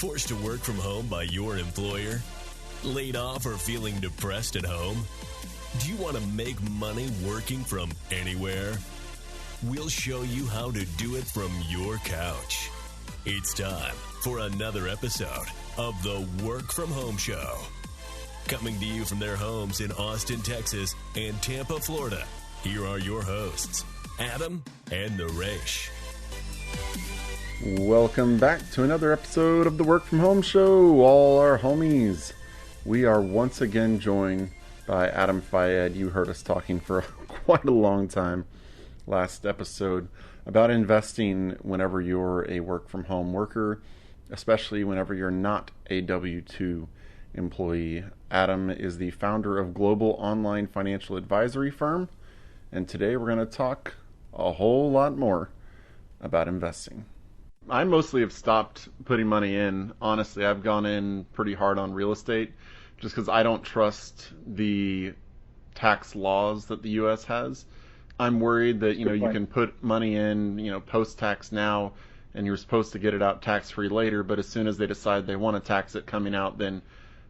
Forced to work from home by your employer? Laid off or feeling depressed at home? Do you want to make money working from anywhere? We'll show you how to do it from your couch. It's time for another episode of the Work From Home Show. Coming to you from their homes in Austin, Texas and Tampa, Florida, here are your hosts, Adam and Naresh. Welcome back to another episode of the Work From Home Show, all our homies. We are once again joined by Adam Fayed. You heard us talking for quite a long time last episode about investing whenever you're a work from home worker, especially whenever you're not a W-2 employee. Adam is the founder of Global Online Financial Advisory Firm, and today we're going to talk a whole lot more about investing. I mostly have stopped putting money in. Honestly, I've gone in pretty hard on real estate just because I don't trust the tax laws that the U.S. has. I'm worried that, you can put money in, post-tax now, and you're supposed to get it out tax-free later, but as soon as they decide they want to tax it coming out, then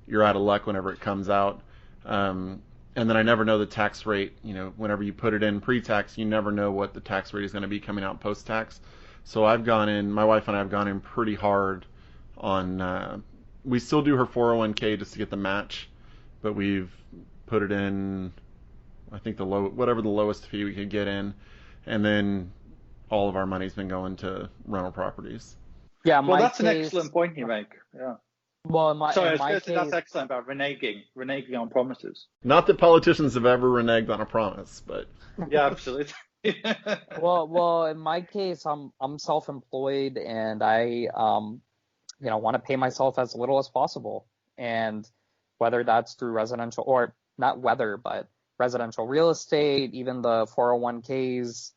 you're out of luck whenever it comes out. And then I never know the tax rate. Whenever you put it in pre-tax, you never know what the tax rate is going to be coming out post-tax. So my wife and I have gone in pretty hard on, we still do her 401k just to get the match, but we've put it in, I think whatever the lowest fee we could get in, and then all of our money's been going to rental properties. Yeah, well, that's an excellent point you make. Yeah. Well, that's excellent about reneging on promises. Not that politicians have ever reneged on a promise, but yeah, absolutely. well, in my case, I'm self-employed, and I want to pay myself as little as possible, and whether that's through residential or not but residential real estate, even the 401ks,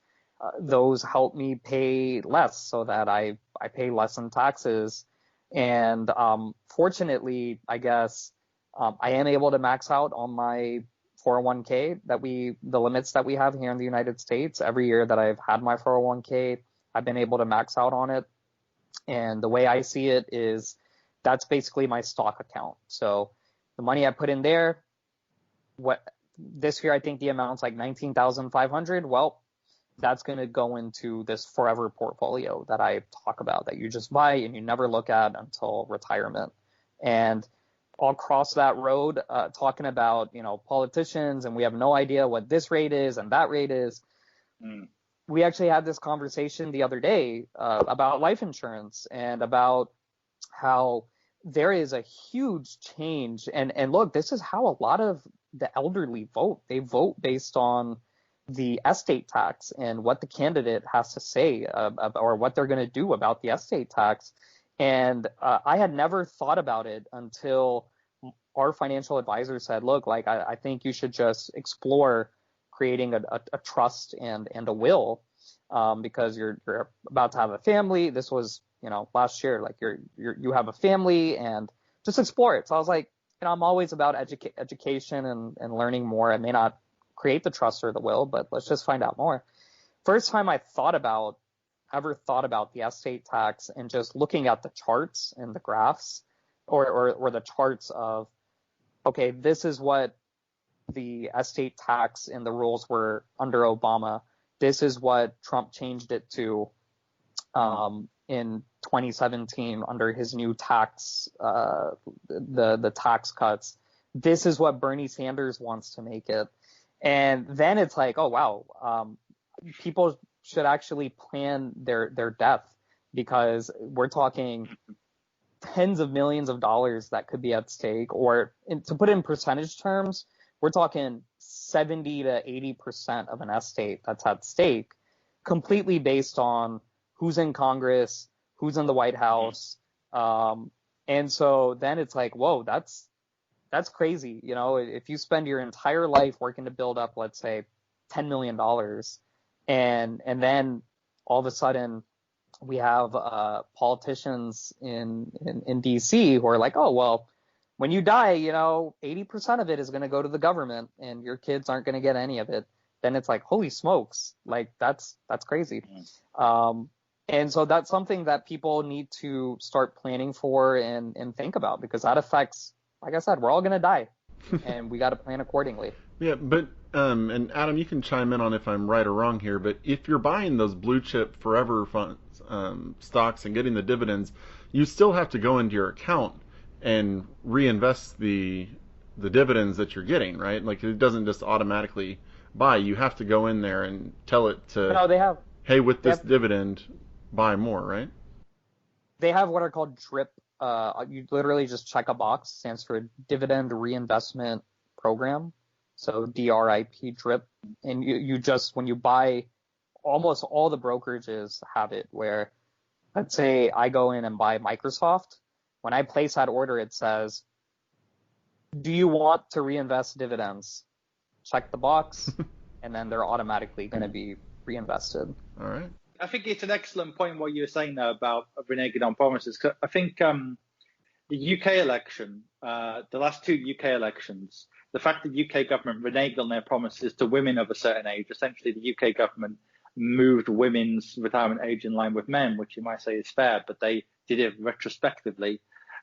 those help me pay less so that I pay less in taxes. And fortunately, I guess I am able to max out on my 401k the limits that we have here in the United States. Every year that I've had my 401k, I've been able to max out on it. And the way I see it is that's basically my stock account. So the money I put in there, this year I think the amount's like $19,500. Well, that's going to go into this forever portfolio that I talk about, that you just buy and you never look at until retirement. And I'll cross that road talking about, politicians, and we have no idea what this rate is and that rate is. We actually had this conversation the other day about life insurance and about how there is a huge change. And look, this is how a lot of the elderly vote. They vote based on the estate tax and what the candidate has to say or what they're going to do about the estate tax. And I had never thought about it until our financial advisor said, look, I think you should just explore creating a trust and a will because you're about to have a family. This was, last year, you have a family, and just explore it. So I was like, I'm always about education and learning more. I may not create the trust or the will, but let's just find out more. First time I ever thought about the estate tax and just looking at the charts and the graphs or the charts of, okay, this is what the estate tax and the rules were under Obama. This is what Trump changed it to in 2017 under his new tax, the tax cuts. This is what Bernie Sanders wants to make it. And then it's like, oh, wow, people should actually plan their death, because we're talking tens of millions of dollars that could be at stake. Or to put it in percentage terms, we're talking 70 to 80% of an estate that's at stake, completely based on who's in Congress, who's in the White House. And so then it's like, whoa, that's crazy. If you spend your entire life working to build up, let's say, $10 million, and then all of a sudden we have politicians in DC who are like, oh, well, when you die, 80% of it is going to go to the government and your kids aren't going to get any of it. Then it's like, holy smokes, like that's crazy. And so that's something that people need to start planning for and think about, because that affects, like I said, we're all going to die and we got to plan accordingly. Yeah, but and Adam, you can chime in on if I'm right or wrong here, but if you're buying those blue chip forever funds, stocks and getting the dividends, you still have to go into your account and reinvest the dividends that you're getting, right? Like it doesn't just automatically buy. You have to go in there and tell it to, No, hey, with this dividend, buy more, right? they have what are called DRIP. You literally just check a box, stands for Dividend Reinvestment Program. So DRIP, DRIP. And you just, when you buy, almost all the brokerages have it where, let's say I go in and buy Microsoft. When I place that order, it says, do you want to reinvest dividends? Check the box, and then they're automatically going to be reinvested. All right. I think it's an excellent point what you were saying there about reneging on promises. I think the UK election, the last two UK elections, the fact that the UK government reneged on their promises to women of a certain age, essentially the UK government moved women's retirement age in line with men, which you might say is fair, but they did it retrospectively.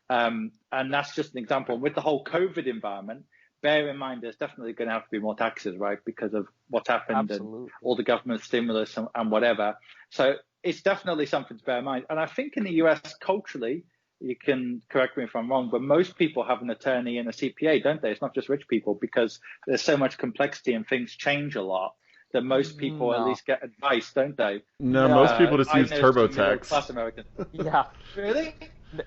And that's just an example. With the whole COVID environment, bear in mind there's definitely going to have to be more taxes, right, because of what's happened. Absolutely. And all the government stimulus and whatever. So it's definitely something to bear in mind. And I think in the US, culturally, you can correct me if I'm wrong, but most people have an attorney and a CPA, don't they? It's not just rich people, because there's so much complexity and things change a lot that most people at least get advice, don't they? No, most people just use TurboTax. Class Americans. Yeah. Really?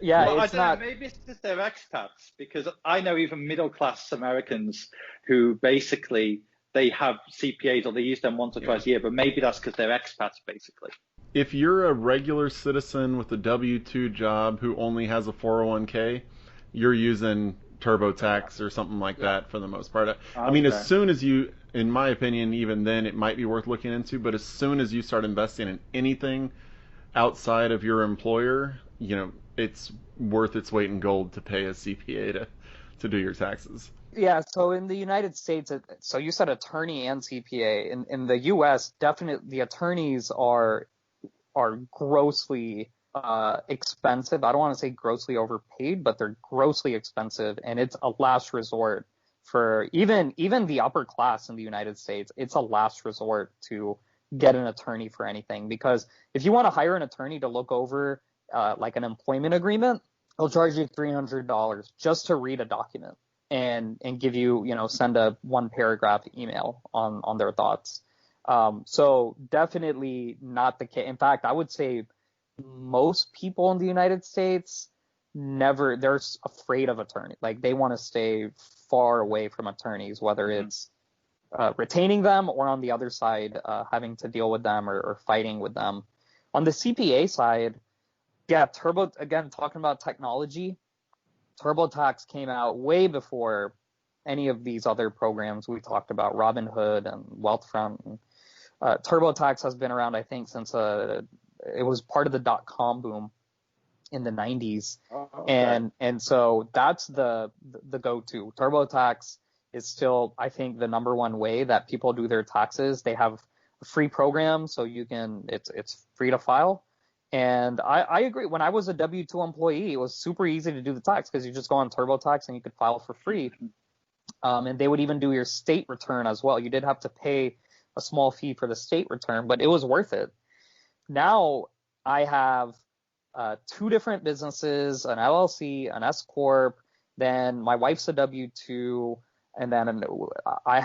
Yeah, well, it's I don't not. know, maybe it's just they're expats, because I know even middle-class Americans who basically they have CPAs or they use them once or twice a year, but maybe that's because they're expats, basically. If you're a regular citizen with a W-2 job who only has a 401k, you're using TurboTax or something like that for the most part. I mean, as soon as you, in my opinion, even then it might be worth looking into, but as soon as you start investing in anything outside of your employer, you know, it's worth its weight in gold to pay a CPA to do your taxes. Yeah, so in the United States, so you said attorney and CPA. In the U.S., definitely the attorneys are grossly expensive. I don't want to say grossly overpaid, but they're grossly expensive, and it's a last resort for even the upper class in the United States. It's a last resort to get an attorney for anything, because if you want to hire an attorney to look over like an employment agreement, they'll charge you $300 just to read a document and give you, send a one paragraph email on their thoughts. So definitely not the case. In fact, I would say most people in the United States they're afraid of attorney. Like they want to stay far away from attorneys, whether it's retaining them or on the other side, having to deal with them or fighting with them. On the CPA side, yeah, again, talking about technology, TurboTax came out way before any of these other programs we talked about, Robinhood and Wealthfront. And, TurboTax has been around, I think, since it was part of the .com boom in the 90s. Oh, okay. And so that's the go-to. TurboTax is still, I think, the number one way that people do their taxes. They have a free program, so it's free to file. And I agree. When I was a W-2 employee, it was super easy to do the tax because you just go on TurboTax and you could file for free. And they would even do your state return as well. You did have to pay a small fee for the state return, but it was worth it. Now I have two different businesses, an LLC, an S Corp. Then my wife's a W-2, and then I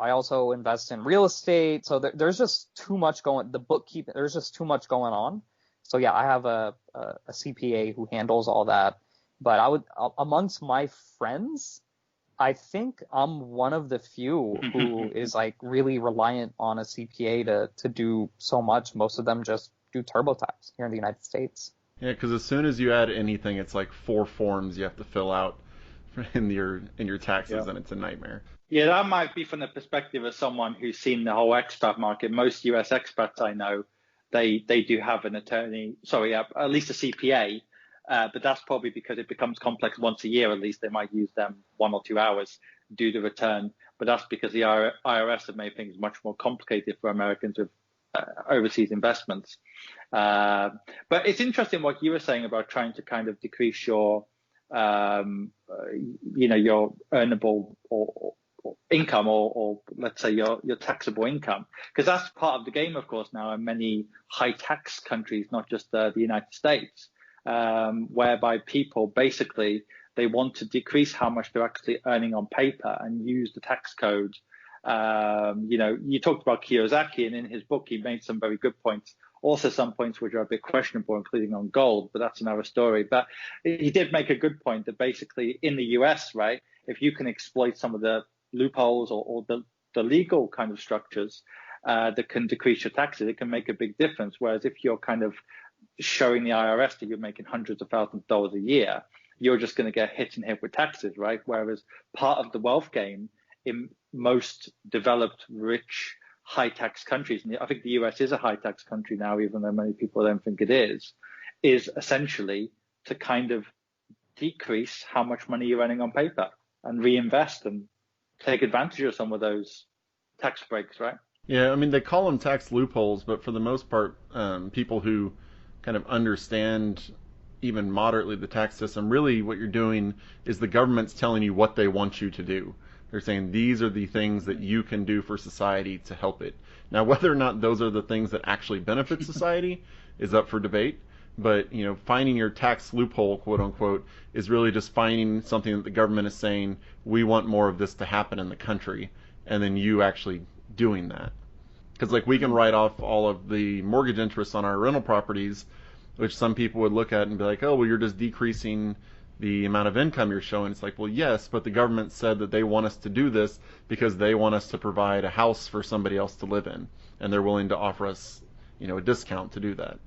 also invest in real estate. So there's just too much going. The bookkeeping, there's just too much going on. So yeah, I have a CPA who handles all that. But I would, amongst my friends, I think I'm one of the few who is like really reliant on a CPA to do so much. Most of them just do TurboTax here in the United States. Yeah, because as soon as you add anything, it's like 4 forms you have to fill out in your taxes, and it's a nightmare. Yeah, that might be from the perspective of someone who's seen the whole expat market. Most US expats I know, they do have an attorney, at least a CPA, but that's probably because it becomes complex once a year. At least they might use them 1 or 2 hours, do the return. But that's because the IRS have made things much more complicated for Americans with overseas investments. But it's interesting what you were saying about trying to kind of decrease your, your earnable or income or let's say your taxable income, because that's part of the game, of course, now in many high tax countries, not just the United States, whereby people basically, they want to decrease how much they're actually earning on paper and use the tax code. You talked about Kiyosaki, and in his book, he made some very good points. Also, some points which are a bit questionable, including on gold, but that's another story. But he did make a good point that basically in the US, right, if you can exploit some of the loopholes or the legal kind of structures that can decrease your taxes, it can make a big difference. Whereas if you're kind of showing the IRS that you're making hundreds of thousands of dollars a year, you're just going to get hit with taxes, right? Whereas part of the wealth game in most developed, rich, high tax countries, and I think the US is a high tax country now, even though many people don't think it is essentially to kind of decrease how much money you're earning on paper and reinvest and take advantage of some of those tax breaks, right? Yeah, I mean, they call them tax loopholes, but for the most part, people who kind of understand even moderately the tax system, really what you're doing is the government's telling you what they want you to do. They're saying these are the things that you can do for society to help it. Now, whether or not those are the things that actually benefit society is up for debate. But, finding your tax loophole, quote unquote, is really just finding something that the government is saying, we want more of this to happen in the country, and then you actually doing that. Because, we can write off all of the mortgage interest on our rental properties, which some people would look at and be like, oh, well, you're just decreasing the amount of income you're showing. It's like, well, yes, but the government said that they want us to do this because they want us to provide a house for somebody else to live in, and they're willing to offer us, a discount to do that.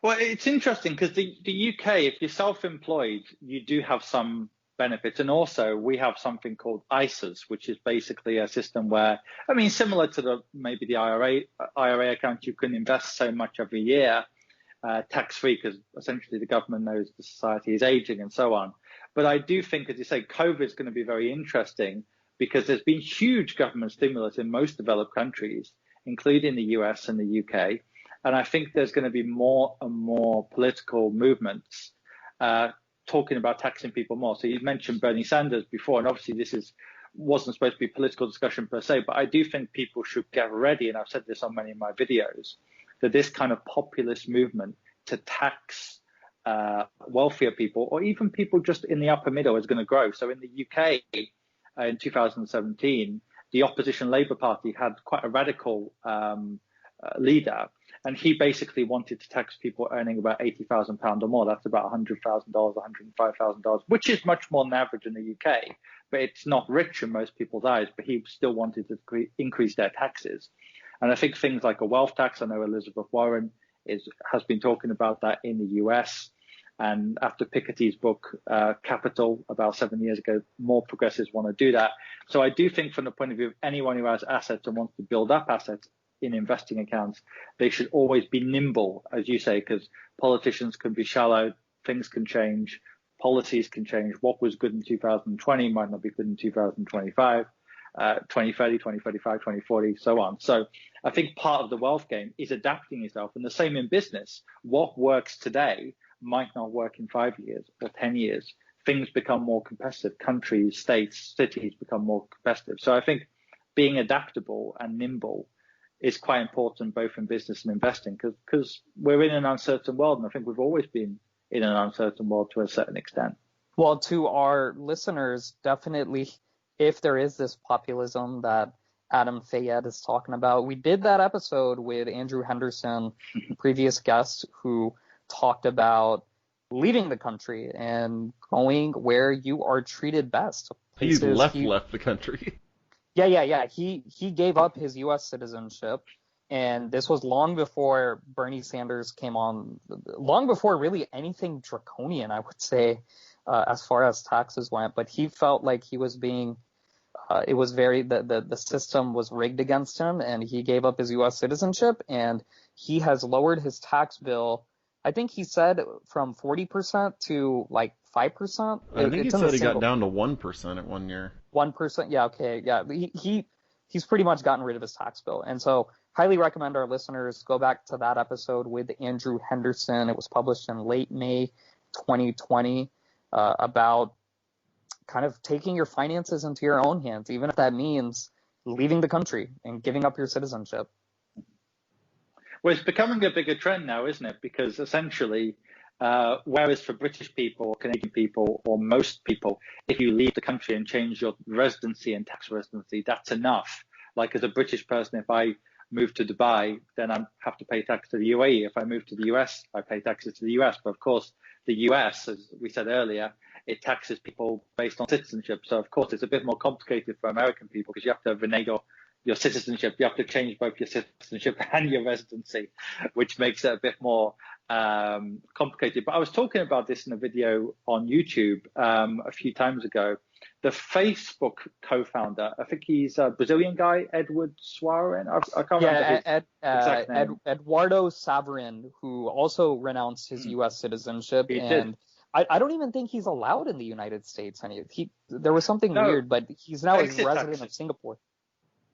Well, it's interesting because the UK, if you're self-employed, you do have some benefits. And also we have something called ISAs, which is basically a system where, similar to maybe the IRA account, you can invest so much every year, tax-free, because essentially the government knows the society is aging and so on. But I do think, as you say, COVID is going to be very interesting because there's been huge government stimulus in most developed countries, including the US and the UK. And I think there's going to be more and more political movements talking about taxing people more. So you mentioned Bernie Sanders before, and obviously this wasn't supposed to be a political discussion per se, but I do think people should get ready, and I've said this on many of my videos, that this kind of populist movement to tax wealthier people, or even people just in the upper middle, is going to grow. So in the UK in 2017, the opposition Labour Party had quite a radical leader, and he basically wanted to tax people earning about £80,000 or more. That's about $100,000, $105,000, which is much more than average in the UK, but it's not rich in most people's eyes. But he still wanted to increase their taxes. And I think things like a wealth tax, I know Elizabeth Warren has been talking about that in the US. And after Piketty's book, Capital, about 7 years ago, more progressives want to do that. So I do think from the point of view of anyone who has assets and wants to build up assets in investing accounts, they should always be nimble, as you say, because politicians can be shallow, things can change, policies can change. What was good in 2020 might not be good in 2025, 2030, 2035, 2040, so on. So I think part of the wealth game is adapting yourself, and the same in business. What works today might not work in 5 years or 10 years. Things become more competitive. Countries, states, cities become more competitive. So I think being adaptable and nimble is quite important both in business and investing, because we're in an uncertain world, and I think we've always been in an uncertain world to a certain extent. Well, to our listeners, definitely, if there is this populism that Adam Fayed is talking about, we did that episode with Andrew Henderson, previous guest, who talked about leaving the country and going where you are treated best. He left the country. Yeah. He gave up his U.S. citizenship, and this was long before Bernie Sanders came on, long before really anything draconian, I would say, as far as taxes went. But he felt like he was being, it was the system was rigged against him, and he gave up his U.S. citizenship, and he has lowered his tax bill. I think he said from 40% to like 5%. I think he said he got down to 1% at 1 year. 1%, yeah, okay, yeah. he's pretty much gotten rid of his tax bill. And so highly recommend our listeners go back to that episode with Andrew Henderson. It was published in late May 2020 about kind of taking your finances into your own hands, even if that means leaving the country and giving up your citizenship. Well, it's becoming a bigger trend now, isn't it? Because essentially, whereas for British people, Canadian people, or most people, if you leave the country and change your residency and tax residency, that's enough. Like as a British person, if I move to Dubai, then I have to pay tax to the UAE. If I move to the US, I pay taxes to the US. But of course, the US, as we said earlier, it taxes people based on citizenship. So of course, it's a bit more complicated for American people because you have to renege your citizenship. You have to change both your citizenship and your residency, which makes it a bit more complicated. But I was talking about this in a video on YouTube a few times ago. The Facebook co-founder, I think he's a Brazilian guy, Edward Suarin. I can't remember his exact name. Eduardo Saverin, who also renounced his U.S. citizenship. I don't even think he's allowed in the United States. There was something weird, but he's now a resident of Singapore.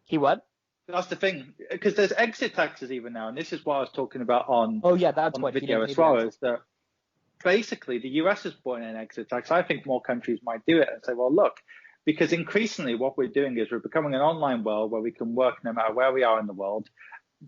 He what? That's the thing, because there's exit taxes even now, and this is what I was talking about on that's on what the video as well. Is that basically the US has brought in an exit tax. I think more countries might do it and say, well, look, because increasingly what we're doing is we're becoming an online world where we can work no matter where we are in the world.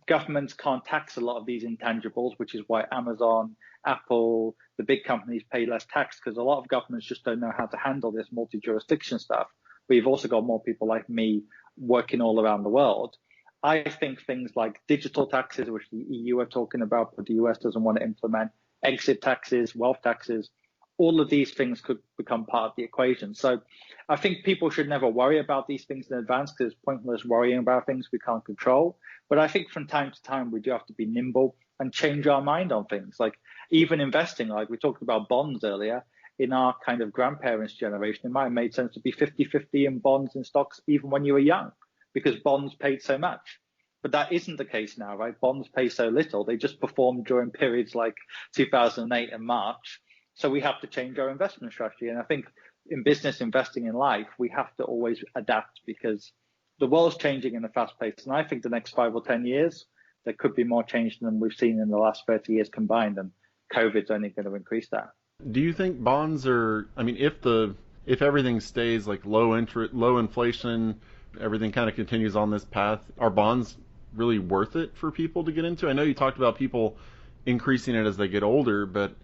Governments can't tax a lot of these intangibles, which is why Amazon, Apple, the big companies pay less tax because a lot of governments just don't know how to handle this multi-jurisdiction stuff. But you've also got more people like me working all around the world. I think things like digital taxes, which the EU are talking about, but the US doesn't want to implement, exit taxes, wealth taxes, all of these things could become part of the equation. So I think people should never worry about these things in advance because it's pointless worrying about things we can't control. But I think from time to time, we do have to be nimble and change our mind on things. Like even investing, like we talked about bonds earlier, in our kind of grandparents' generation, it might have made sense to be 50-50 in bonds and stocks even when you were young because bonds paid so much. But that isn't the case now, right? Bonds pay so little. They just perform during periods like 2008 and March. So we have to change our investment strategy. And I think in business, investing in life, we have to always adapt because the world's changing in a fast pace. And I think the next 5 or 10 years, there could be more change than we've seen in the last 30 years combined. And COVID's only going to increase that. Do you think bonds are, I mean, if everything stays like low inflation, everything kind of continues on this path, are bonds really worth it for people to get into? I know you talked about people increasing it as they get older, but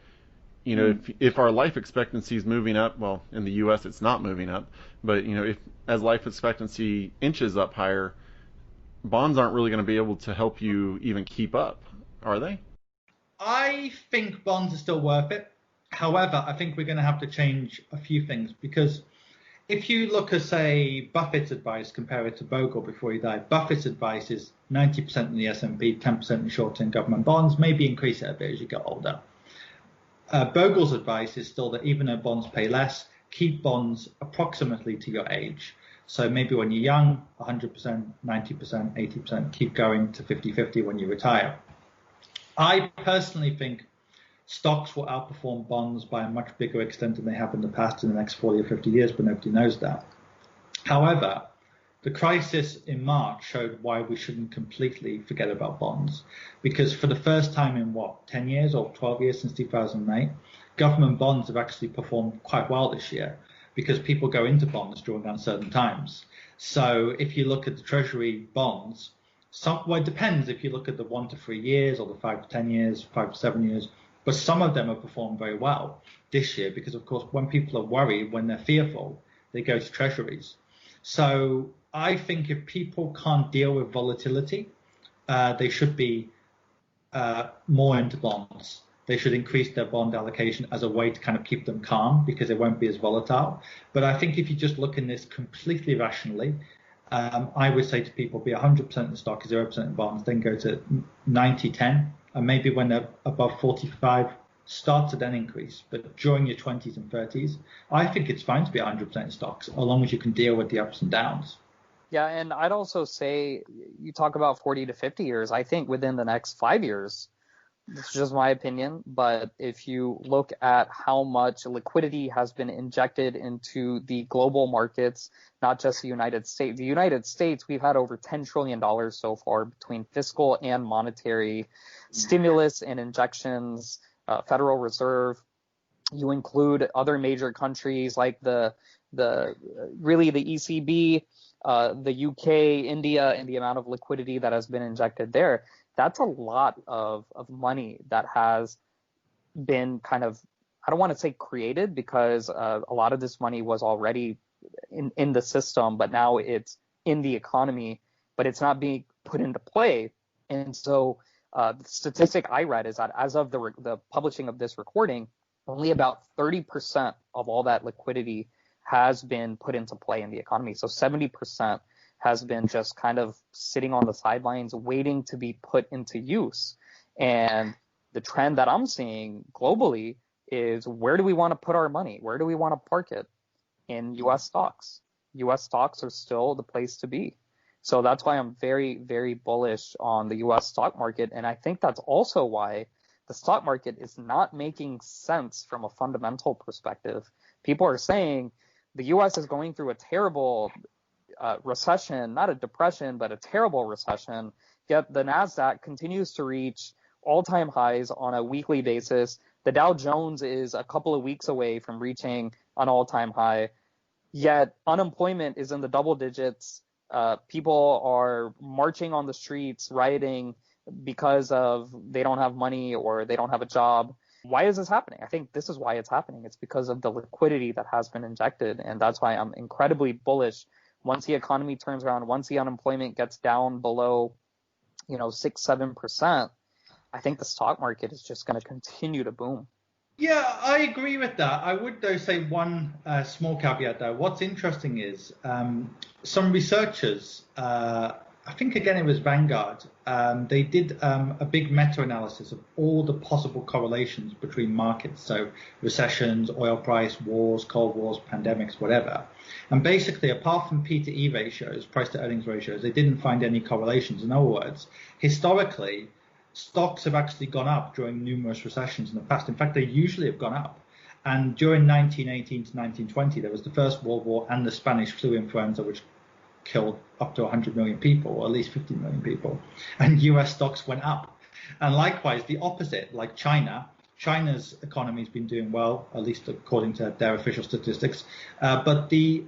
you know, if our life expectancy is moving up, well, in the U.S. it's not moving up, but you know, if as life expectancy inches up higher, bonds aren't really going to be able to help you even keep up, are they? I think bonds are still worth it. However, I think we're going to have to change a few things because if you look at, say, Buffett's advice, compare it to Bogle before he died, Buffett's advice is 90% in the S&P, 10% in short-term government bonds, maybe increase it a bit as you get older. Bogle's advice is still that even though bonds pay less, keep bonds approximately to your age. So maybe when you're young, 100%, 90%, 80%, keep going to 50-50 when you retire. I personally think stocks will outperform bonds by a much bigger extent than they have in the past in the next 40 or 50 years, but nobody knows that. However, the crisis in March showed why we shouldn't completely forget about bonds, because for the first time in 10 years or 12 years since 2008, government bonds have actually performed quite well this year because people go into bonds during uncertain times. So if you look at the Treasury bonds, it depends if you look at the 1 to 3 years or the 5 to 10 years, 5 to 7 years, but some of them have performed very well this year because, of course, when people are worried, when they're fearful, they go to treasuries. So I think if people can't deal with volatility, they should be more into bonds. They should increase their bond allocation as a way to kind of keep them calm because it won't be as volatile. But I think if you just look in this completely rationally, I would say to people, be 100% in stock, 0% in bonds, then go to 90-10. And maybe when they're above 45, start to then increase. But during your 20s and 30s, I think it's fine to be 100% in stocks, as long as you can deal with the ups and downs. Yeah, and I'd also say, you talk about 40 to 50 years, I think within the next 5 years, This is just my opinion, but if you look at how much liquidity has been injected into the global markets, not just the United States, we've had over $10 trillion so far between fiscal and monetary stimulus and injections, Federal Reserve. You include other major countries like the ECB, the UK, India, and the amount of liquidity that has been injected there. That's a lot of money that has been kind of, I don't want to say created, because a lot of this money was already in the system, but now it's in the economy, but it's not being put into play. And so the statistic I read is that as of the publishing of this recording, only about 30% of all that liquidity has been put into play in the economy. So 70% has been just kind of sitting on the sidelines waiting to be put into use. And the trend that I'm seeing globally is, where do we want to put our money? Where do we want to park it? In U.S. stocks. U.S. stocks are still the place to be. So that's why I'm very, very bullish on the U.S. stock market. And I think that's also why the stock market is not making sense from a fundamental perspective. People are saying the U.S. is going through a terrible recession, not a depression, but a terrible recession, yet the NASDAQ continues to reach all-time highs on a weekly basis. The Dow Jones is a couple of weeks away from reaching an all-time high, yet unemployment is in the double digits. People are marching on the streets, rioting because of they don't have money or they don't have a job. Why is this happening? I think this is why it's happening. It's because of the liquidity that has been injected, and that's why I'm incredibly bullish. Once the economy turns around, once the unemployment gets down below, 6-7%, I think the stock market is just going to continue to boom. Yeah, I agree with that. I would, though, say one small caveat, though. What's interesting is some researchers, I think, again, it was Vanguard, they did a big meta-analysis of all the possible correlations between markets. So recessions, oil price, wars, cold wars, pandemics, whatever. And basically, apart from P to E ratios, price to earnings ratios, they didn't find any correlations. In other words, historically, stocks have actually gone up during numerous recessions in the past. In fact, they usually have gone up. And during 1918 to 1920, there was the First World War and the Spanish flu influenza, which killed up to 100 million people, or at least 50 million people. And US stocks went up. And likewise, the opposite, like China's economy has been doing well, at least according to their official statistics. But the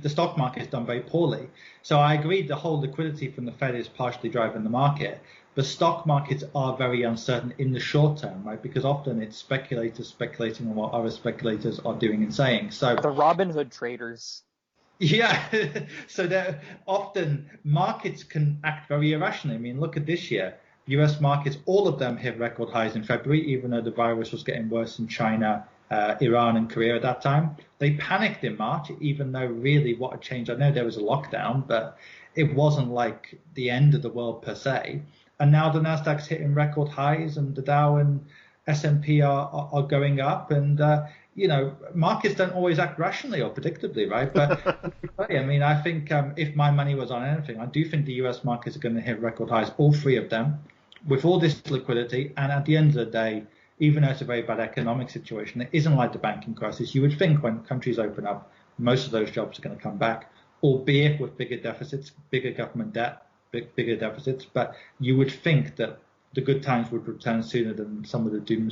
stock market has done very poorly. So I agree the whole liquidity from the Fed is partially driving the market. But stock markets are very uncertain in the short term, right? Because often it's speculators speculating on what other speculators are doing and saying. So the Robin Hood traders. Yeah, so that often markets can act very irrationally. I mean, look at this year. US markets, all of them hit record highs in February, even though the virus was getting worse in China, Iran and Korea at that time. They panicked in March, even though really what had changed, I know there was a lockdown, but it wasn't like the end of the world per se. And now the NASDAQ's hitting record highs and the Dow and S&P are going up. And, markets don't always act rationally or predictably, right? But I mean, I think if my money was on anything, I do think the US markets are going to hit record highs, all three of them, with all this liquidity. And at the end of the day, even though it's a very bad economic situation, it isn't like the banking crisis. You would think when countries open up, most of those jobs are going to come back, albeit with bigger deficits, bigger government debt, bigger deficits. But you would think that the good times would return sooner than some of the doom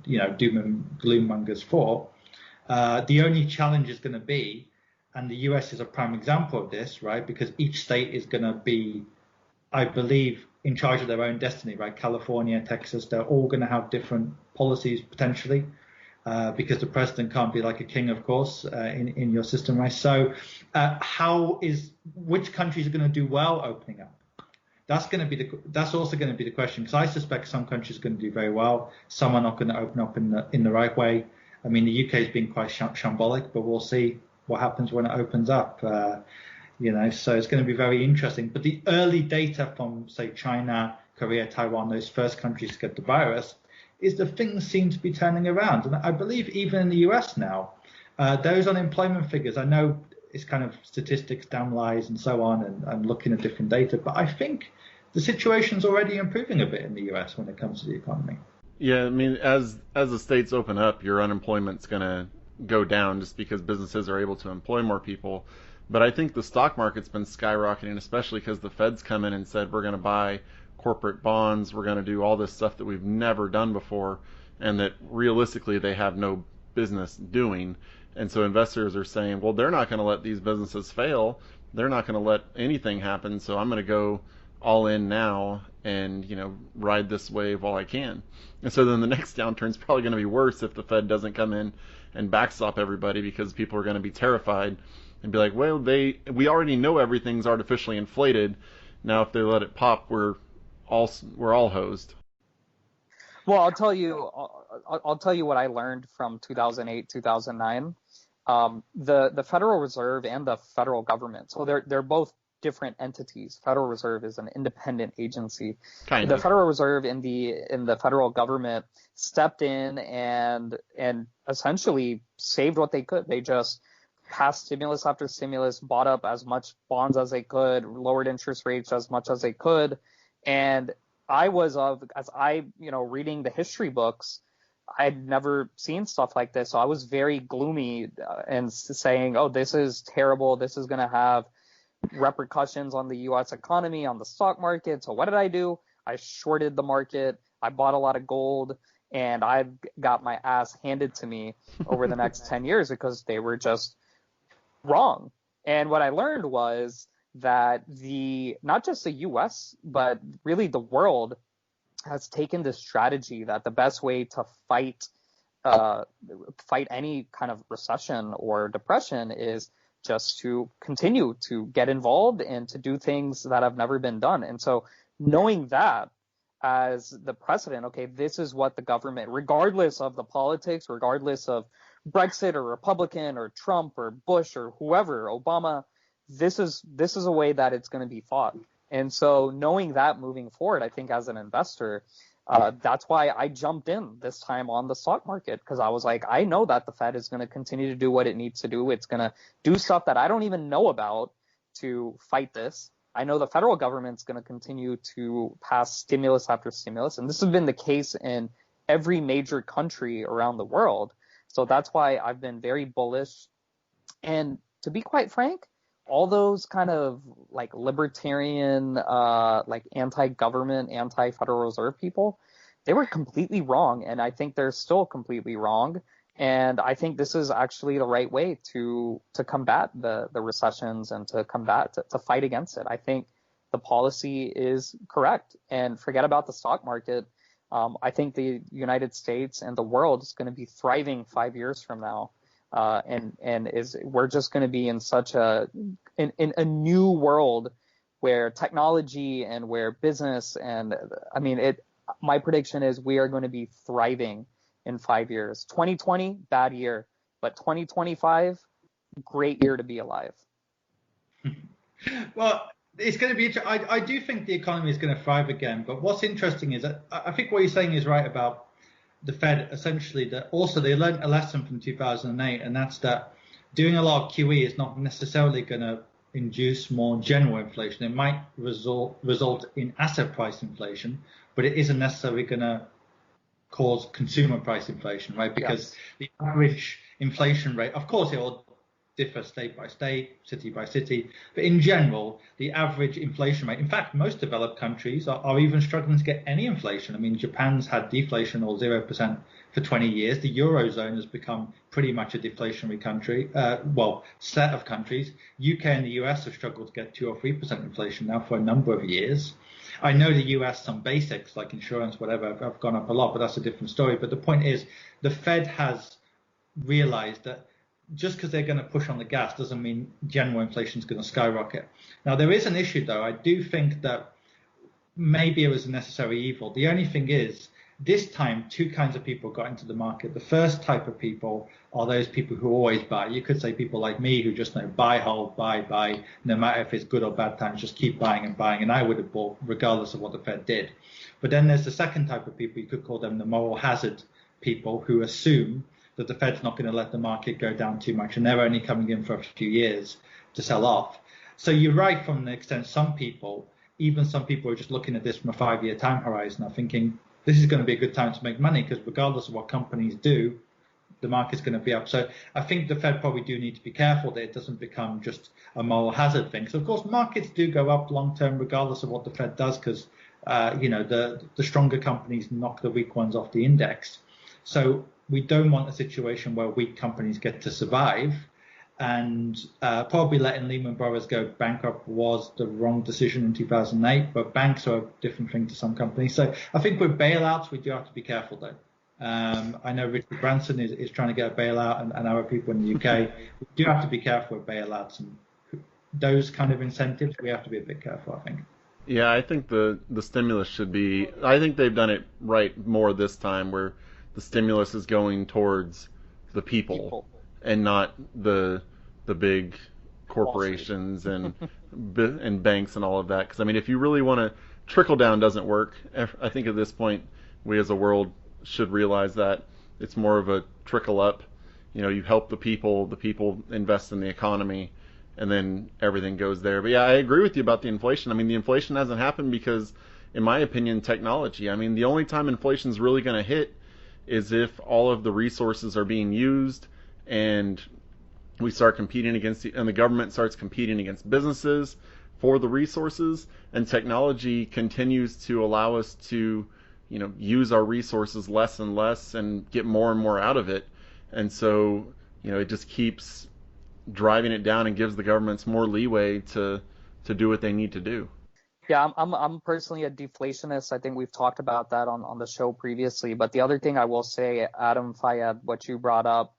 and gloom mongers thought. The only challenge is going to be, and the US is a prime example of this, right? Because each state is going to be, I believe, in charge of their own destiny, right? California, Texas, they're all going to have different policies potentially, because the president can't be like a king, of course, in your system, right? So which countries are going to do well opening up? That's also going to be the question, because I suspect some countries are going to do very well. Some are not going to open up in the right way. I mean, the UK has been quite shambolic, but we'll see what happens when it opens up. So it's going to be very interesting. But the early data from, say, China, Korea, Taiwan, those first countries to get the virus, is that things seem to be turning around. And I believe even in the US now, those unemployment figures, I know it's kind of statistics, damn lies, and so on, and looking at different data, but I think the situation's already improving a bit in the US when it comes to the economy. Yeah, I mean, as the states open up, your unemployment's going to go down just because businesses are able to employ more people. But I think the stock market's been skyrocketing, especially because the Fed's come in and said we're going to buy corporate bonds, we're going to do all this stuff that we've never done before, and that realistically they have no business doing. And so investors are saying, well, they're not going to let these businesses fail. They're not going to let anything happen. So I'm going to go all in now and, ride this wave while I can. And so then the next downturn's probably going to be worse if the Fed doesn't come in and backstop everybody, because people are going to be terrified and be like, well, we already know everything's artificially inflated. Now if they let it pop, we're all hosed. Well, I'll tell you what I learned from 2008, 2009. The Federal Reserve and the federal government, so they're both different entities. Federal Reserve is an independent agency. The Federal Reserve in the federal government stepped in and essentially saved what they could. They just passed stimulus after stimulus, bought up as much bonds as they could, lowered interest rates as much as they could. And reading the history books, I'd never seen stuff like this. So I was very gloomy and saying, oh, this is terrible. This is going to have repercussions on the U.S. economy, on the stock market. So what did I do? I shorted the market. I bought a lot of gold, and I've got my ass handed to me over the next 10 years because they were just wrong. And what I learned was that not just the U.S., but really the world has taken this strategy that the best way to fight any kind of recession or depression is just to continue to get involved and to do things that have never been done. And so knowing that as the precedent, okay, this is what the government, regardless of the politics, regardless of Brexit or Republican or Trump or Bush or whoever, Obama, this is a way that it's going to be fought. And so knowing that moving forward, I think as an investor, that's why I jumped in this time on the stock market, because I was like, I know that the Fed is going to continue to do what it needs to do. It's going to do stuff that I don't even know about to fight this. I know the federal government's going to continue to pass stimulus after stimulus. And this has been the case in every major country around the world. So that's why I've been very bullish. And to be quite frank, all those kind of like libertarian, like anti-government, anti-Federal Reserve people, they were completely wrong. And I think they're still completely wrong. And I think this is actually the right way to combat the recessions and to fight against it. I think the policy is correct. And forget about the stock market. I think the United States and the world is going to be thriving 5 years from now. We're just going to be in such a new world where technology and where business my prediction is we are going to be thriving in 5 years. 2020, bad year, but 2025, great year to be alive. Well, it's going to be. I do think the economy is going to thrive again. But what's interesting is that I think what you're saying is right about the Fed, essentially, that also they learned a lesson from 2008, and that's that doing a lot of QE is not necessarily going to induce more general inflation. It might result in asset price inflation, but it isn't necessarily going to cause consumer price inflation, right? Because the average inflation rate, of course, it will differ state by state, city by city, but in general, the average inflation rate, in fact, most developed countries are even struggling to get any inflation. I mean, Japan's had deflation or 0% for 20 years. The Eurozone has become pretty much a deflationary country, set of countries. UK and the US have struggled to get 2 or 3% inflation now for a number of years. I know the US, some basics like insurance, whatever, have gone up a lot, but that's a different story. But the point is, the Fed has realized that just because they're going to push on the gas doesn't mean general inflation is going to skyrocket. Now, there is an issue, though. I do think that maybe it was a necessary evil. The only thing is, this time, two kinds of people got into the market. The first type of people are those people who always buy. You could say people like me who just know buy, hold, buy, no matter if it's good or bad times, just keep buying and buying. And I would have bought regardless of what the Fed did. But then there's the second type of people. You could call them the moral hazard people who assume that the Fed's not going to let the market go down too much, and they're only coming in for a few years to sell off. So you're right from the extent some people even some people are just looking at this from a 5-year time horizon are thinking this is going to be a good time to make money because regardless of what companies do, the market's going to be up. So I think the Fed probably do need to be careful that it doesn't become just a moral hazard thing. So of course markets do go up long term regardless of what the Fed does because the stronger companies knock the weak ones off the index. So we don't want a situation where weak companies get to survive. And probably letting Lehman Brothers go bankrupt was the wrong decision in 2008. But banks are a different thing to some companies. So I think with bailouts, we do have to be careful, though. I know Richard Branson is trying to get a bailout, and other people in the UK. We do have to be careful with bailouts and those kind of incentives. We have to be a bit careful, I think. Yeah, I think the stimulus should be. I think they've done it right more this time, where the stimulus is going towards the people. And not the big corporations and banks and all of that. Because I mean, if you really want to, trickle down doesn't work. I think at this point, we as a world should realize that it's more of a trickle up. You help the people invest in the economy, and then everything goes there. But yeah, I agree with you about the inflation. I mean, the inflation hasn't happened because, in my opinion, technology. I mean, the only time inflation is really going to hit is if all of the resources are being used and we start competing and the government starts competing against businesses for the resources, and technology continues to allow us to, use our resources less and less and get more and more out of it. And so, it just keeps driving it down and gives the governments more leeway to do what they need to do. Yeah, I'm personally a deflationist. I think we've talked about that on the show previously. But the other thing I will say, Adam, Fayed, what you brought up,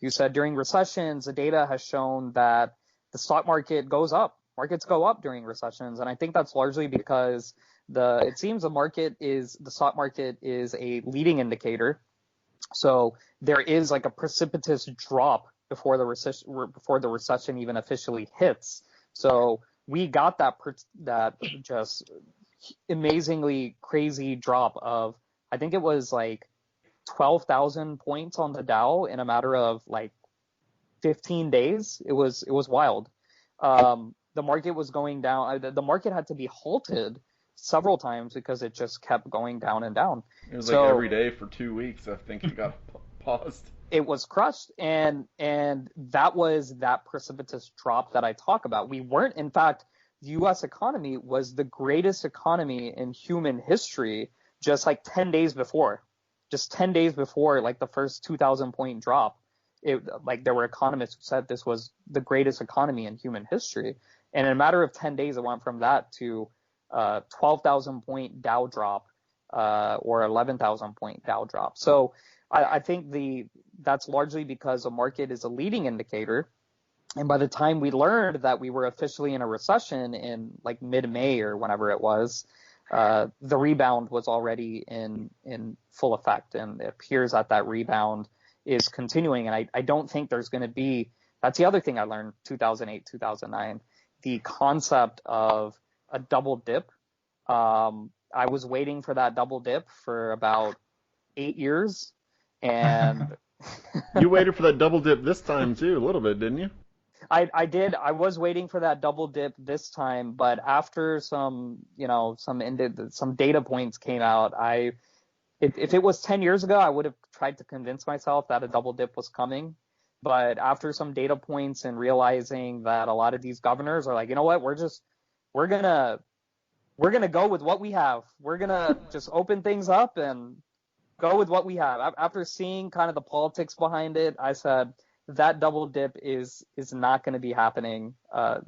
you said during recessions, the data has shown that the stock market goes up. Markets go up during recessions. And I think that's largely because it seems the stock market is a leading indicator. So there is like a precipitous drop before the recession even officially hits. So we got that just amazingly crazy drop of, I think it was like 12,000 points on the Dow in a matter of like 15 days. It was wild. The market was going down. The market had to be halted several times because it just kept going down and down. It was like every day for 2 weeks. I think it got paused. It was crushed, and that was that precipitous drop that I talk about. We weren't, in fact, the U.S. economy was the greatest economy in human history just like 10 days before. Just 10 days before, like the first 2,000 point drop, there were economists who said this was the greatest economy in human history. And in a matter of 10 days, it went from that to 12,000 point Dow drop or 11,000 point Dow drop. So I think that's largely because the market is a leading indicator. And by the time we learned that we were officially in a recession in like mid-May or whenever it was, the rebound was already in full effect, and it appears that rebound is continuing. And I don't think there's going to be, that's the other thing I learned 2008, 2009, the concept of a double dip. I was waiting for that double dip for about 8 years, and you waited for that double dip this time too, a little bit, didn't you? I did. I was waiting for that double dip this time, but after some data points came out, if it was 10 years ago, I would have tried to convince myself that a double dip was coming. But after some data points and realizing that a lot of these governors are like, you know what, we're gonna go with what we have. We're gonna just open things up and go with what we have. After seeing kind of the politics behind it, I said, that double dip is not going to be happening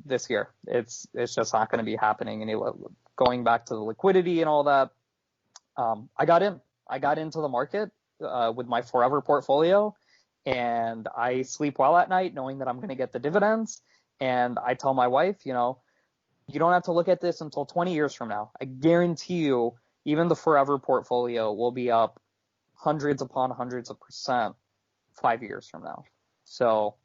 this year. It's just not going to be happening. And going back to the liquidity and all that, I got into the market with my forever portfolio, and I sleep well at night knowing that I'm going to get the dividends. And I tell my wife, you don't have to look at this until 20 years from now. I guarantee you, even the forever portfolio will be up hundreds upon hundreds of percent 5 years from now. So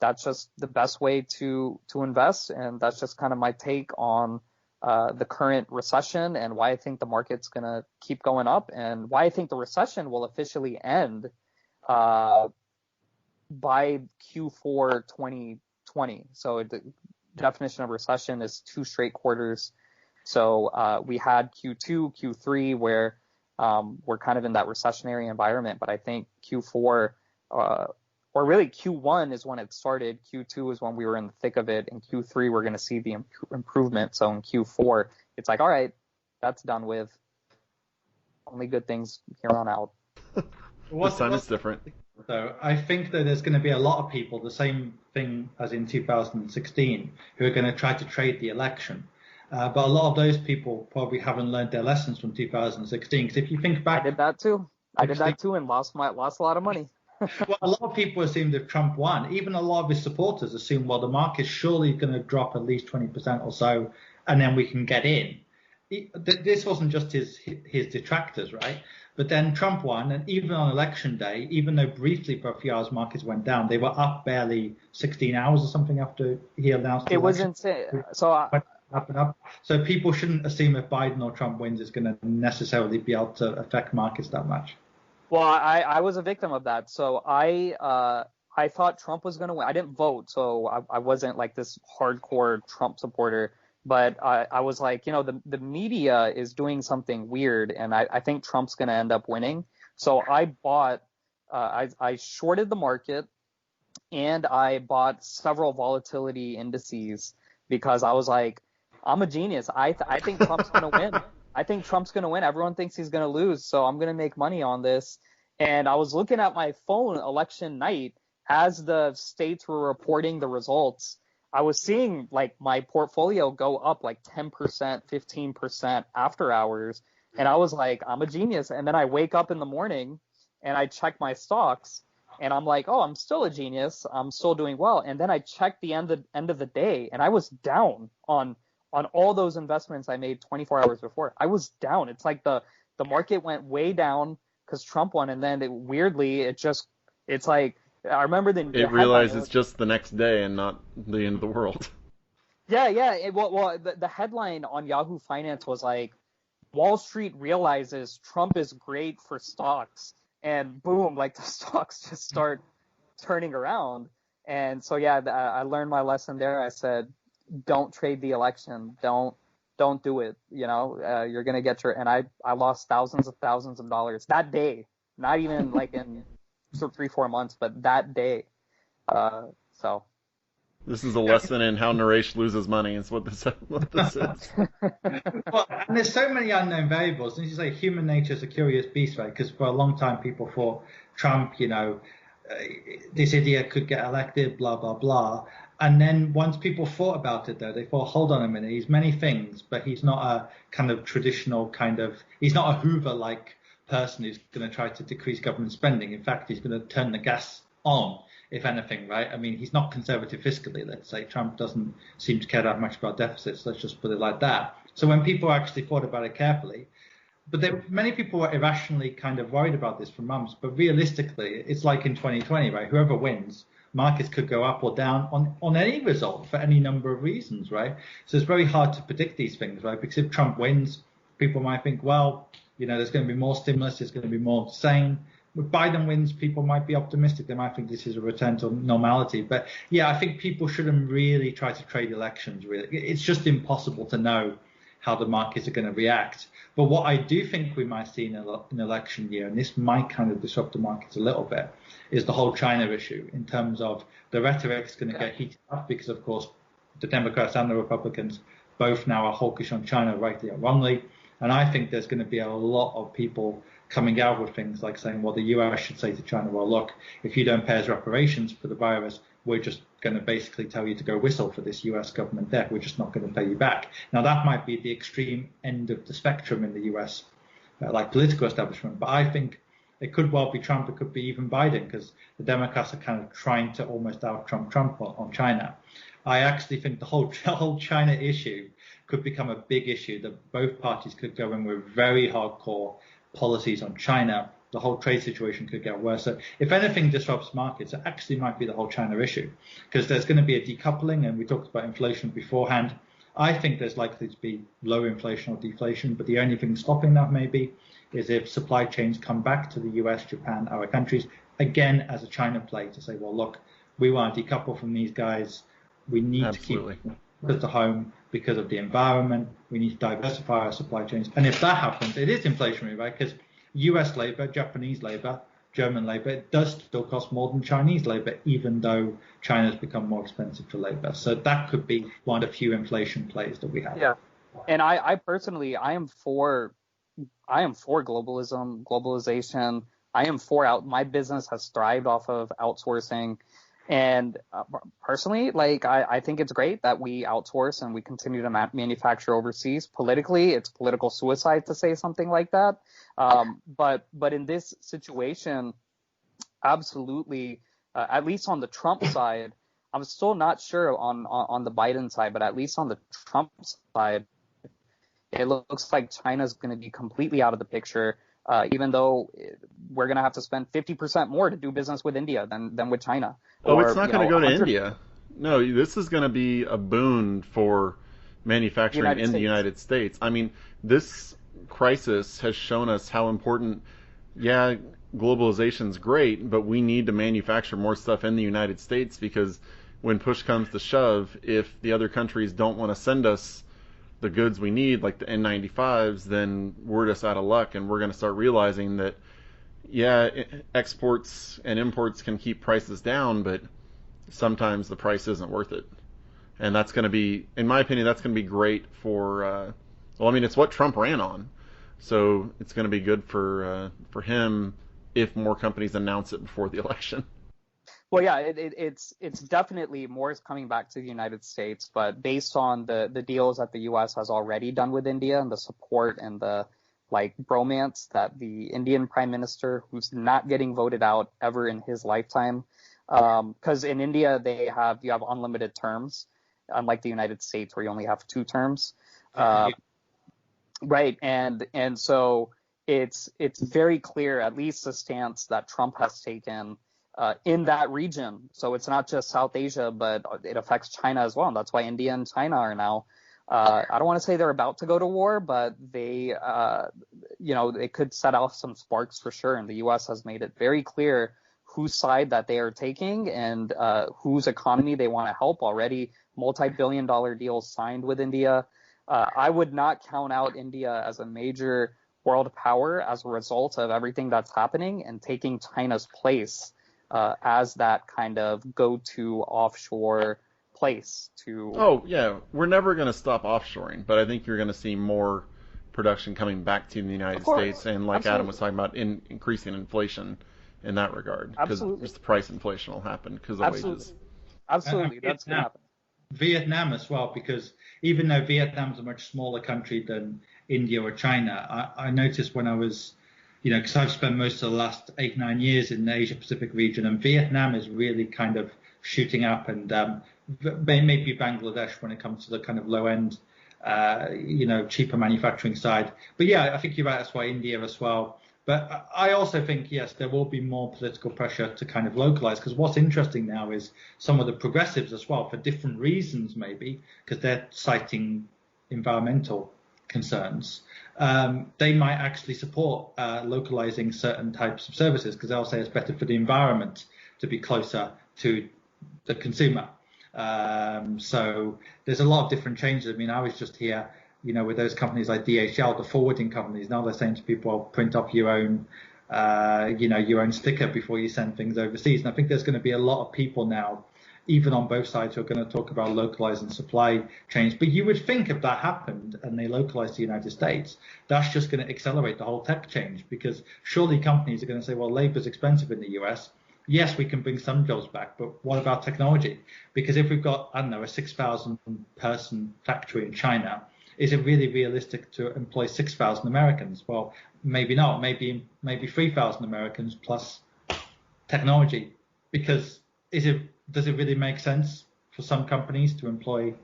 that's just the best way to invest, and that's just kind of my take on the current recession and why I think the market's going to keep going up, and why I think the recession will officially end by Q4 2020. So the definition of recession is 2 straight quarters So we had Q2, Q3 where we're kind of in that recessionary environment, but I think Q4 or really Q1 is when it started. Q2 is when we were in the thick of it, and Q3 we're going to see the improvement. So in Q4, it's like, all right, that's done with. Only good things here on out. This time it's different. So I think that there's going to be a lot of people, the same thing as in 2016, who are going to try to trade the election. But a lot of those people probably haven't learned their lessons from 2016. Because if you think back, I did that too. And lost a lot of money. Well, a lot of people assumed if Trump won, even a lot of his supporters assumed, well, the market's surely going to drop at least 20% or so, and then we can get in. This wasn't just his detractors, right? But then Trump won, and even on election day, even though briefly for a few hours markets went down, they were up barely 16 hours or something after he announced. It was insane. So up and up. So people shouldn't assume if Biden or Trump wins, it's going to necessarily be able to affect markets that much. Well, I was a victim of that. So I thought Trump was going to win. I didn't vote, so I wasn't like this hardcore Trump supporter. But I was like, the media is doing something weird, and I think Trump's going to end up winning. So I bought, I shorted the market, and I bought several volatility indices because I was like, I'm a genius. I think Trump's going to win. I think Trump's going to win. Everyone thinks he's going to lose, so I'm going to make money on this. And I was looking at my phone election night as the states were reporting the results. I was seeing like my portfolio go up like 10%, 15% after hours. And I was like, I'm a genius. And then I wake up in the morning and I check my stocks and I'm like, oh, I'm still a genius. I'm still doing well. And then I checked the end of the day and I was down on all those investments I made 24 hours before. I was down. It's like the market went way down because Trump won. And then it's like, I remember it realized it's just the next day and not the end of the world. Yeah. The headline on Yahoo Finance was like, Wall Street realizes Trump is great for stocks, and boom, like the stocks just start turning around. And so yeah, I learned my lesson there. I said, don't trade the election. Don't do it. You're gonna get and I lost thousands of dollars that day. Not even like in 3-4 months, but that day. So this is a lesson in how Naresh loses money. Is what this is. Well, and there's so many unknown variables. And as you say, human nature is a curious beast, right? Because for a long time, people thought Trump, this idiot could get elected, blah blah blah. And then once people thought about it, though, they thought, hold on a minute, he's many things, but he's not a kind of traditional he's not a Hoover-like person who's going to try to decrease government spending. In fact, he's going to turn the gas on, if anything, right? I mean, he's not conservative fiscally, let's say. Trump doesn't seem to care that much about deficits. Let's just put it like that. So when people actually thought about it carefully, many people were irrationally kind of worried about this for months, but realistically, it's like in 2020, right? Whoever wins, markets could go up or down on any result for any number of reasons, right? So it's very hard to predict these things, right? Because if Trump wins, people might think, well, there's going to be more stimulus, there's going to be more sane. If Biden wins, people might be optimistic. They might think this is a return to normality. But yeah, I think people shouldn't really try to trade elections, really. It's just impossible to know how the markets are going to react. But what I do think we might see in an election year, and this might kind of disrupt the markets a little bit, is the whole China issue in terms of the rhetoric is going to get heated up because, of course, the Democrats and the Republicans both now are hawkish on China, rightly or wrongly. And I think there's going to be a lot of people coming out with things like saying, well, the US should say to China, well, look, if you don't pay us reparations for the virus, we're just going to basically tell you to go whistle for this US government debt. We're just not going to pay you back. Now, that might be the extreme end of the spectrum in the US, like political establishment. But I think it could well be Trump. It could be even Biden, because the Democrats are kind of trying to almost out-Trump on China. I actually think the whole China issue could become a big issue, that both parties could go in with very hardcore policies on China. The whole trade situation could get worse. So if anything disrupts markets, it actually might be the whole China issue, because there's going to be a decoupling, and we talked about inflation beforehand. I think there's likely to be low inflation or deflation, but the only thing stopping that maybe is if supply chains come back to the US, Japan, other countries, again as a China play to say, well, look, we want to decouple from these guys. We need to keep closer to home because of the environment. We need to diversify our supply chains. And if that happens, it is inflationary, right? Because US labor, Japanese labor, German labor, it does still cost more than Chinese labor, even though China's become more expensive for labor. So that could be one of the few inflation plays that we have. Yeah. And I personally, I am for globalization. I am for my business has thrived off of outsourcing. And personally, like, I think it's great that we outsource and we continue to manufacture overseas. Politically, it's political suicide to say something like that. But in this situation, absolutely, at least on the Trump side, I'm still not sure on the Biden side, but at least on the Trump side, it looks like China's going to be completely out of the picture, even though we're going to have to spend 50% more to do business with India than with China. Oh, it's not going to go to India. No, this is going to be a boon for manufacturing in the United States. I mean, this crisis has shown us how important, globalization's great, but we need to manufacture more stuff in the United States, because when push comes to shove, if the other countries don't want to send us the goods we need, like the N95s, then we're just out of luck, and we're going to start realizing that, exports and imports can keep prices down, but sometimes the price isn't worth it. And that's going to be, in my opinion, that's going to be great for, it's what Trump ran on. So it's going to be good for him if more companies announce it before the election. Well, yeah, it's definitely more is coming back to the United States, but based on the deals that the U.S. has already done with India and the support and the bromance that the Indian Prime Minister, who's not getting voted out ever in his lifetime, because in India you have unlimited terms, unlike the United States where you only have 2 terms, right? And so it's very clear, at least the stance that Trump has taken in that region. So it's not just South Asia, but it affects China as well. And that's why India and China are now, I don't want to say they're about to go to war, but they, it could set off some sparks for sure. And the U.S. has made it very clear whose side that they are taking and whose economy they want to help. Already multi-billion-dollar deals signed with India. I would not count out India as a major world power as a result of everything that's happening and taking China's place as that kind of go-to offshore place to... Oh, yeah. We're never going to stop offshoring, but I think you're going to see more production coming back to the United States, and like Absolutely. Adam was talking about, increasing inflation in that regard. Because just the price inflation will happen because of wages. Absolutely. That's going to happen. Vietnam as well, because even though Vietnam's a much smaller country than India or China, I noticed when I was... because I've spent most of the last 8-9 years in the Asia-Pacific region, and Vietnam is really kind of shooting up, and maybe Bangladesh when it comes to the kind of low-end, cheaper manufacturing side. But yeah, I think you're right, that's why India as well. But I also think, yes, there will be more political pressure to kind of localize, because what's interesting now is some of the progressives as well, for different reasons maybe, because they're citing environmental concerns, they might actually support localizing certain types of services, because they'll say it's better for the environment to be closer to the consumer. So there's a lot of different changes. I mean, I was just here, with those companies like DHL, the forwarding companies. Now they're saying to people, well, print off your own, your own sticker before you send things overseas. And I think there's going to be a lot of people now, even on both sides, who are going to talk about localizing supply chains. But you would think if that happened and they localized the United States, that's just going to accelerate the whole tech change, because surely companies are going to say, well, labor's expensive in the US. Yes, we can bring some jobs back, but what about technology? Because if we've got, a 6,000 person factory in China, is it really realistic to employ 6,000 Americans? Well, maybe not. Maybe 3,000 Americans plus technology, because does it really make sense for some companies to employ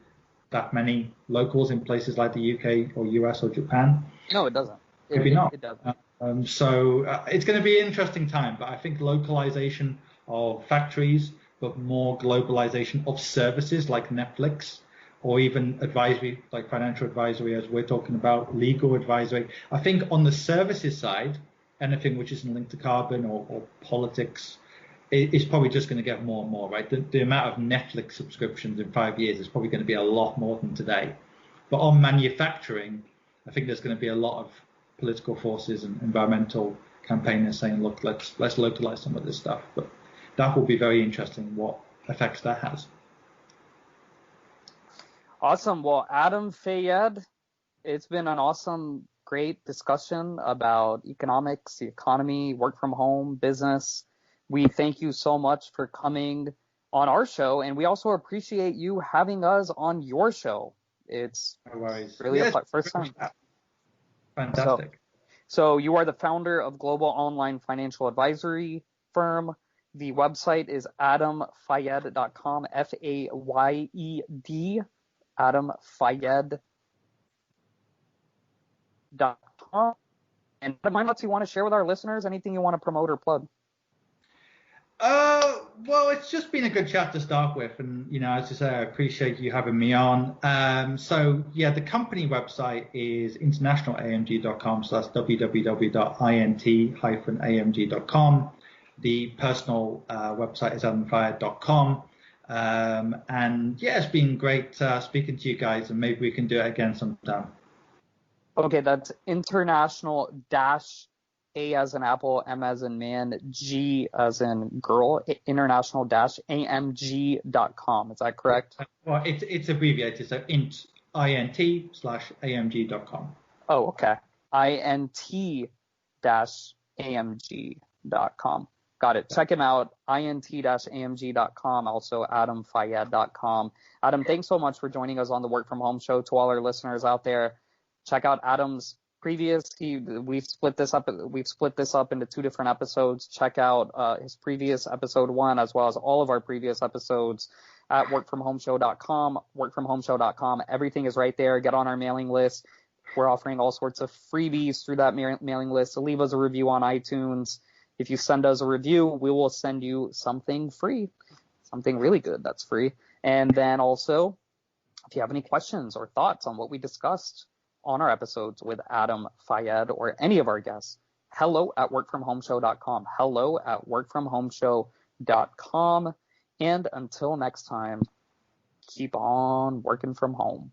that many locals in places like the UK or US or Japan? No, it doesn't. Maybe not. It doesn't. So it's going to be an interesting time, but I think localization of factories, but more globalization of services like Netflix, or even advisory, like financial advisory, as we're talking about, legal advisory. I think on the services side, anything which isn't linked to carbon or politics, is probably just going to get more and more, right? The amount of Netflix subscriptions in 5 years is probably going to be a lot more than today. But on manufacturing, I think there's going to be a lot of political forces and environmental campaigners saying, look, let's localize some of this stuff. But that will be very interesting what effects that has. Awesome. Well, Adam, Fayed, it's been an awesome, great discussion about economics, the economy, work from home, business. We thank you so much for coming on our show, and we also appreciate you having us on your show. It's really a first time. Fantastic. So you are the founder of Global Online Financial Advisory Firm. The website is adamfayed.com, Fayed, adamfayed.com. And Adam, what you want to share with our listeners? Anything you want to promote or plug? Well, it's just been a good chat to start with, and as I say, I appreciate you having me on. So yeah, the company website is internationalamg.com, so that's www.int-amg.com. The personal website is adamfayed.com. And yeah, it's been great speaking to you guys, and maybe we can do it again sometime. Okay, that's international dash A as in apple, M as in man, G as in girl, international dash AMG.com. Is that correct? Well, it's abbreviated, so int/amg.com. Oh, okay. int-amg.com. Got it. Check him out, int-amg.com, also adamfayed.com. Adam, thanks so much for joining us on the Work From Home show. To all our listeners out there, check out Adam's we've split this up into 2 different episodes. Check out his previous episode 1, as well as all of our previous episodes at workfromhomeshow.com, workfromhomeshow.com. Everything is right there. Get on our mailing list. We're offering all sorts of freebies through that mailing list. So leave us a review on iTunes. If you send us a review, we will send you something free, something really good that's free. And then also, if you have any questions or thoughts on what we discussed on our episodes with Adam, Fayed, or any of our guests, hello@workfromhomeshow.com, hello@workfromhomeshow.com. And until next time, keep on working from home.